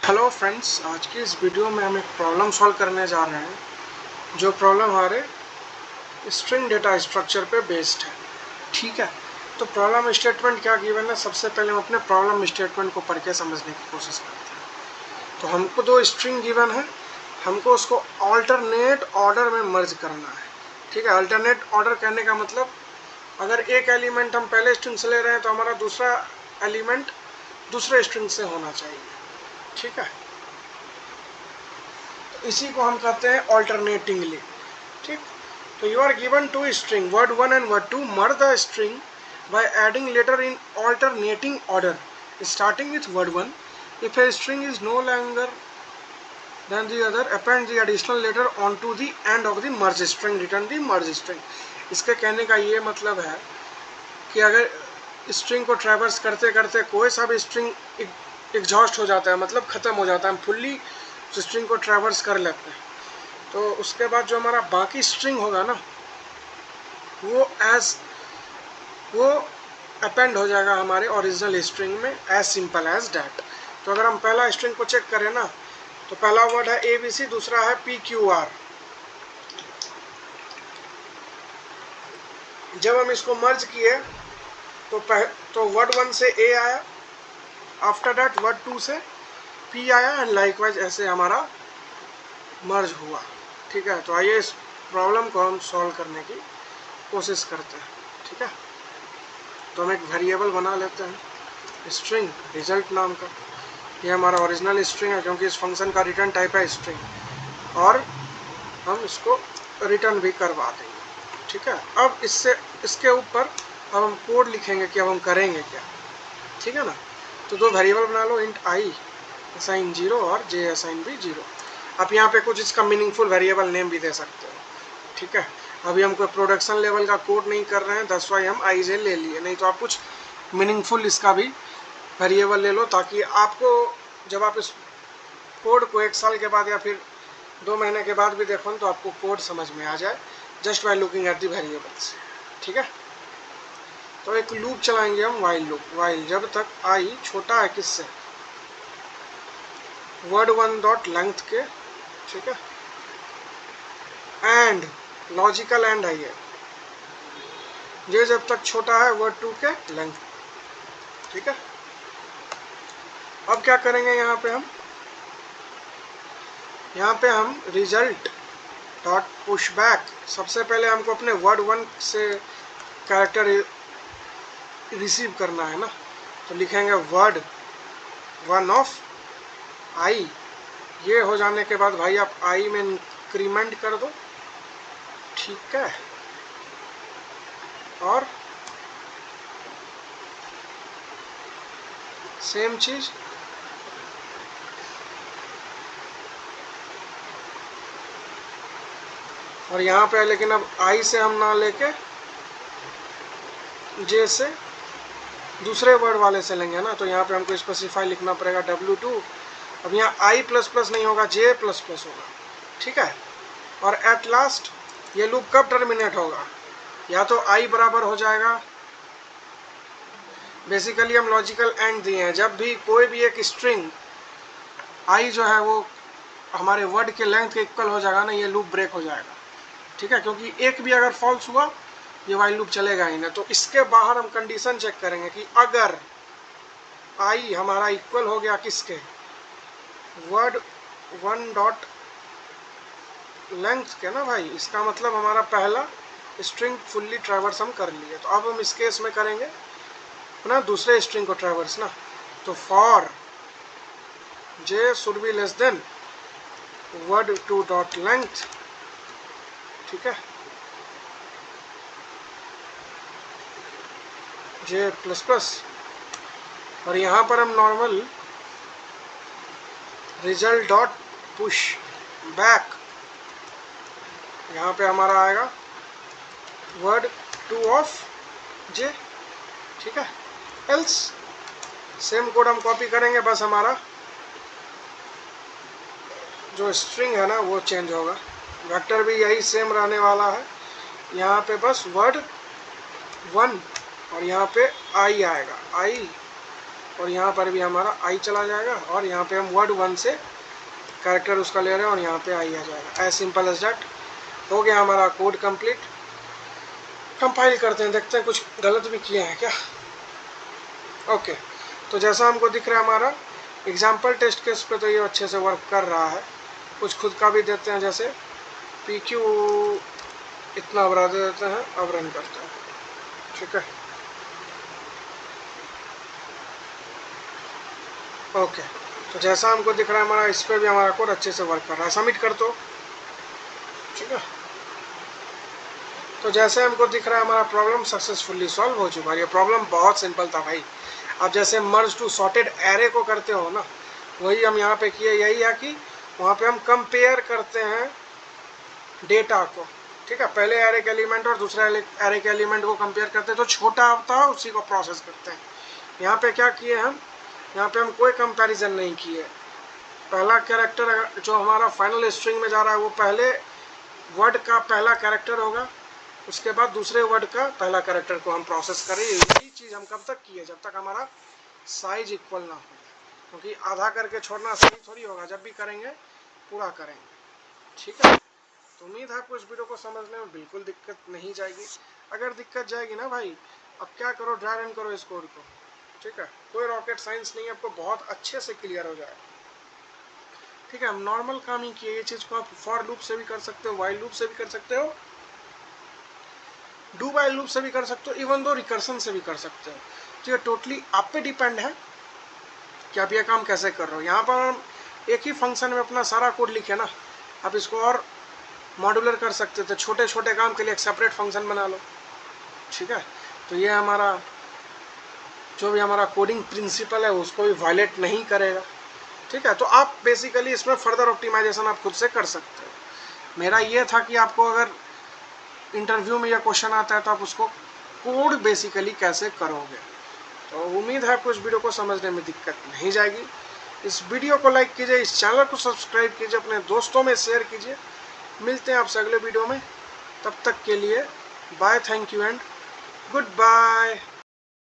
Hello friends, आज की इस वीडियो में हम एक प्रॉब्लम सॉल्व करने जा रहे हैं जो प्रॉब्लम हमारे स्ट्रिंग डेटा स्ट्रक्चर पे बेस्ड है। ठीक है, तो प्रॉब्लम स्टेटमेंट क्या गिवन है, सबसे पहले हम अपने प्रॉब्लम स्टेटमेंट को पढ़ के समझने की कोशिश करते हैं। तो हमको दो स्ट्रिंग गिवन है, हमको उसको ऑल्टरनेट ऑर्डर में मर्ज करना है। ठीक है, अल्टरनेट ऑर्डर कहने का मतलब अगर एक एलिमेंट हम पहले स्ट्रिंग से ले रहे हैं तो हमारा दूसरा एलिमेंट दूसरे स्ट्रिंग से होना चाहिए। ठीक है, इसी को हम कहते हैं ऑल्टरनेटिंगली। ठीक, तो you are given two string word 1 and word 2, merge the string by adding letter in alternating order starting with word 1. If a string is no longer than the other, append the additional letter onto the end of the merge string, return the merge string. इसके कहने का ये मतलब है कि अगर string को traverse करते करते कोई सा भी स्ट्रिंग एग्जॉस्ट हो जाता है, मतलब ख़त्म हो जाता है, हम फुल्ली स्ट्रिंग को ट्रैवर्स कर लेते हैं, तो उसके बाद जो हमारा बाकी स्ट्रिंग होगा ना वो अपेंड हो जाएगा हमारे ओरिजिनल स्ट्रिंग में, एज सिंपल एज डैट। तो अगर हम पहला स्ट्रिंग को चेक करें ना, तो पहला वर्ड है ABC, दूसरा है PQR। जब हम इसको मर्ज किए तो वर्ड 1 से A आया, आफ्टर दैट वर्ड 2 से P आया, एंड लाइकवाइज ऐसे हमारा मर्ज हुआ। ठीक है, तो आइए इस प्रॉब्लम को हम सॉल्व करने की कोशिश करते हैं। ठीक है, तो हम एक वेरिएबल बना लेते हैं स्ट्रिंग रिजल्ट नाम का। ये हमारा ओरिजिनल स्ट्रिंग है क्योंकि इस फंक्शन का रिटर्न टाइप है स्ट्रिंग, और हम इसको रिटर्न भी करवा देंगे। ठीक है, अब इसके ऊपर अब हम कोड लिखेंगे कि अब हम करेंगे क्या। ठीक है ना, तो दो वेरिएबल बना लो, इंट आई असाइन 0 और जे असाइन भी 0। आप यहाँ पे कुछ इसका मीनिंगफुल वेरिएबल नेम भी दे सकते हो। ठीक है, अभी हम कोई प्रोडक्शन लेवल का कोड नहीं कर रहे हैं, दैट्स व्हाई हम आई जे ले लिए, नहीं तो आप कुछ मीनिंगफुल इसका भी वेरिएबल ले लो, ताकि आपको जब आप इस कोड को 1 साल के बाद या फिर 2 महीने के बाद भी देखो तो आपको कोड समझ में आ जाए, just by looking at the variables. ठीक है, तो एक लूप चलाएंगे हम, वाइल लूप। वाइल जब तक आई छोटा है किससे, वर्ड 1 डॉट लेंथ के। ठीक है, एंड लॉजिकल एंड है ये जब तक छोटा है वर्ड 2 के लेंथ। ठीक है, अब क्या करेंगे, यहाँ पे हम रिजल्ट डॉट पुश बैक, सबसे पहले हमको अपने वर्ड 1 से कैरेक्टर रिसीव करना है ना, तो लिखेंगे वर्ड 1 ऑफ आई। ये हो जाने के बाद भाई आप आई में इंक्रीमेंट कर दो। ठीक है, और सेम चीज और यहाँ पे, लेकिन अब आई से हम ना लेके जे से दूसरे वर्ड वाले से लेंगे ना, तो यहाँ पे हमको स्पेसिफाई लिखना पड़ेगा W2। अब यहाँ आई प्लस प्लस नहीं होगा, जे प्लस प्लस होगा। ठीक है, और एट लास्ट ये लूप कब टर्मिनेट होगा, या तो आई बराबर हो जाएगा, बेसिकली हम लॉजिकल एंड दिए हैं, जब भी कोई भी एक स्ट्रिंग आई जो है वो हमारे वर्ड के लेंथ के इक्वल हो जाएगा ना, ये लूप ब्रेक हो जाएगा। ठीक है, क्योंकि एक भी अगर फॉल्स हुआ ये वाइल लूप चलेगा ही ना। तो इसके बाहर हम कंडीशन चेक करेंगे कि अगर आई हमारा इक्वल हो गया किसके, वर्ड 1 डॉट लेंथ के ना भाई, इसका मतलब हमारा पहला स्ट्रिंग फुल्ली ट्रैवर्स हम कर लिए। तो अब हम इस केस में करेंगे ना दूसरे स्ट्रिंग को ट्रैवर्स ना, तो for J should be less than word 2 dot length. ठीक है, जे प्लस प्लस, और यहाँ पर हम normal result dot push back, यहाँ पे हमारा आएगा वर्ड 2 ऑफ जे। ठीक है, एल्स सेम कोड हम कॉपी करेंगे, बस हमारा जो स्ट्रिंग है ना वो चेंज होगा, वेक्टर भी यही सेम रहने वाला है। यहाँ पे बस वर्ड 1 और यहाँ पे आई आएगा, आई और यहाँ पर भी हमारा आई चला जाएगा और यहाँ पे हम वर्ड 1 से कैरेक्टर उसका ले रहे हैं और यहाँ पे आई आ जाएगा। As simple as that. हो गया हमारा कोड कंप्लीट। कंपाइल करते हैं, देखते हैं कुछ गलत भी किए हैं क्या। ओके, तो जैसा हमको दिख रहा है हमारा एग्जाम्पल टेस्ट केस पे तो ये अच्छे से वर्क कर रहा है। कुछ खुद का भी देते हैं, जैसे PQ इतना बढ़ा दे देते हैं, अब रन करते हैं। ठीक है, ओके, तो जैसा हमको दिख रहा है हमारा इस पर भी हमारा कोड अच्छे से वर्क कर रहा है। सबमिट कर दो। ठीक है, तो जैसे हमको दिख रहा है हमारा प्रॉब्लम सक्सेसफुली सॉल्व हो चुका है। ये प्रॉब्लम बहुत सिंपल था भाई। आप जैसे मर्ज टू सॉर्टेड एरे को करते हो ना, वही हम यहाँ पे किए। यही है कि वहाँ पे हम कंपेयर करते हैं डेटा को। ठीक है, पहले एरे के एलिमेंट और दूसरे एरे के एलिमेंट को कंपेयर करते हैं, तो छोटा होता है उसी को प्रोसेस करते हैं। यहाँ पे क्या किए हम, यहाँ पे हम कोई कंपैरिजन नहीं किए। पहला कैरेक्टर जो हमारा फाइनल स्ट्रिंग में जा रहा है वो पहले वर्ड का पहला कैरेक्टर होगा, उसके बाद दूसरे वर्ड का पहला कैरेक्टर को हम प्रोसेस करें। यही चीज़ हम कब तक किए, जब तक हमारा साइज इक्वल ना हो, क्योंकि आधा करके छोड़ना सही थोड़ी होगा। जब भी करेंगे पूरा करेंगे। ठीक है, तो उम्मीद है आपको इस वीडियो को समझने में बिल्कुल दिक्कत नहीं जाएगी। अगर दिक्कत जाएगी ना भाई, अब क्या करो, ड्राई रन करो इस कोड को। ठीक है, कोई रॉकेट साइंस नहीं है, आपको बहुत अच्छे से क्लियर हो जाएगा। ठीक है, हम नॉर्मल काम ही किए। ये चीज़ को आप फॉर लूप से भी कर सकते हो, वाइल लूप से भी कर सकते हो, डू वाइल लूप से भी कर सकते हो, इवन दो रिकर्सन से भी कर सकते हो। तो ये टोटली आप पे डिपेंड है कि आप ये काम कैसे कर रहे हो। यहाँ पर हम एक ही फंक्शन में अपना सारा कोड लिखे ना, आप इसको और मॉड्यूलर कर सकते थे। छोटे छोटे काम के लिए एक सेपरेट फंक्शन बना लो। ठीक है, तो ये हमारा जो भी हमारा कोडिंग प्रिंसिपल है उसको भी वायलेट नहीं करेगा। ठीक है, तो आप बेसिकली इसमें फर्दर ऑप्टिमाइजेशन आप खुद से कर सकते हो। मेरा ये था कि आपको अगर इंटरव्यू में यह क्वेश्चन आता है तो आप उसको कोड बेसिकली कैसे करोगे। तो उम्मीद है आपको इस वीडियो को समझने में दिक्कत नहीं जाएगी। इस वीडियो को लाइक कीजिए, इस चैनल को सब्सक्राइब कीजिए, अपने दोस्तों में शेयर कीजिए। मिलते हैं आपसे अगले वीडियो में, तब तक के लिए bye, thank you and good bye.